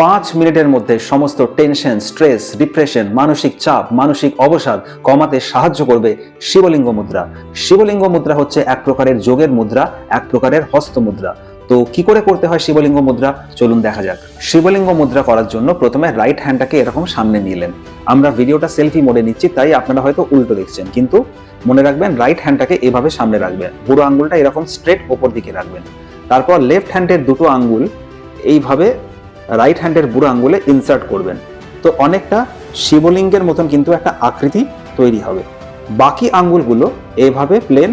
5 মিনিটের মধ্যে সমস্ত টেনশন, স্ট্রেস, ডিপ্রেশন, মানসিক চাপ, মানসিক অবসাদ কমাতে সাহায্য করবে শিবলিঙ্গ মুদ্রা। শিবলিঙ্গ মুদ্রা হচ্ছে এক প্রকারের যোগের মুদ্রা, এক প্রকারের হস্ত মুদ্রা। তো কি করে করতে হয় শিবলিঙ্গ মুদ্রা, চলুন দেখা যাক। শিবলিঙ্গ মুদ্রা করার জন্য প্রথমে রাইট হ্যান্ডটাকে এরকম সামনে নিলেন। আমরা ভিডিওটা সেলফি মোডে নিচ্ছি, তাই আপনারা হয়তো উল্টো দেখছেন, কিন্তু মনে রাখবেন রাইট হ্যান্ডটাকে এভাবে সামনে রাখবেন, বুড়ো আঙ্গুলটা এরকম স্ট্রেট ওপর দিকে রাখবেন। তারপর লেফট হ্যান্ডের দুটো আঙ্গুল এইভাবে রাইট হ্যান্ডের বুড়ো আঙ্গুলে ইনসার্ট করবেন। তো অনেকটা শিবলিঙ্গের মতন কিন্তু একটা আকৃতি তৈরি হবে। বাকি আঙ্গুলগুলো এইভাবে প্লেন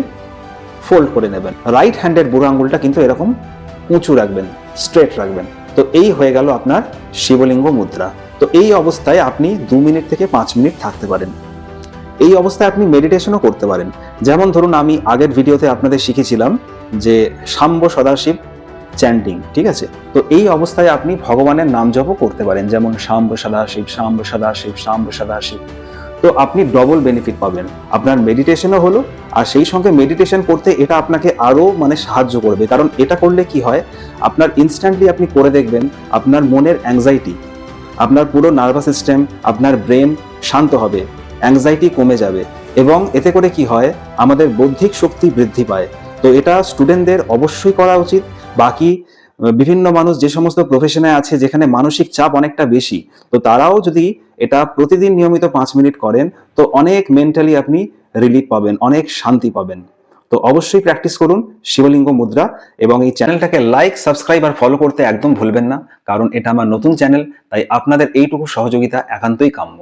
ফোল্ড করে নেবেন। রাইট হ্যান্ডের বুড়ো আঙ্গুলটা কিন্তু এরকম উঁচু রাখবেন, স্ট্রেট রাখবেন। তো এই হয়ে গেল আপনার শিবলিঙ্গ মুদ্রা। তো এই অবস্থায় আপনি 2 মিনিট থেকে 5 মিনিট থাকতে পারেন। এই অবস্থায় আপনি মেডিটেশনও করতে পারেন। যেমন ধরুন, আমি আগের ভিডিওতে আপনাদের শিখেছিলাম যে শাম্ব সদাশিব চ্যান্টিং, ঠিক আছে? তো এই অবস্থায় আপনি ভগবানের নাম জপও করতে পারেন, যেমন শাম্ব সদাশিব, শাম্ব সদাশিব, শাম্ব সদাশিব। তো আপনি ডবল বেনিফিট পাবেন, আপনার মেডিটেশনও হলো, আর সেই সঙ্গে মেডিটেশন করতে এটা আপনাকে আরো সাহায্য করবে। কারণ এটা করলে কি হয়, আপনার ইনস্ট্যান্টলি আপনি করে দেখবেন আপনার মনের অ্যাংজাইটি, আপনার পুরো নার্ভাস সিস্টেম, আপনার ব্রেন শান্ত হবে, অ্যাংজাইটি কমে যাবে, এবং এতে করে কি হয়, আমাদের বৌদ্ধিক শক্তি বৃদ্ধি পায়। তো এটা স্টুডেন্টদের অবশ্যই করা উচিত। বাকি বিভিন্ন মানুষ যে সমস্ত প্রফেশনে আছে যেখানে মানসিক চাপ অনেকটা বেশি, তো তারাও যদি এটা প্রতিদিন নিয়মিত 5 মিনিট করেন, তো অনেক মেন্টালি আপনি রিলিফ পাবেন, অনেক শান্তি পাবেন। তো অবশ্যই প্র্যাকটিস করুন শিবলিঙ্গ মুদ্রা, এবং এই চ্যানেলটাকে লাইক, সাবস্ক্রাইব আর ফলো করতে একদম ভুলবেন না, কারণ এটা আমার নতুন চ্যানেল, তাই আপনাদের এইটুকু সহযোগিতা একান্তই কাম্য।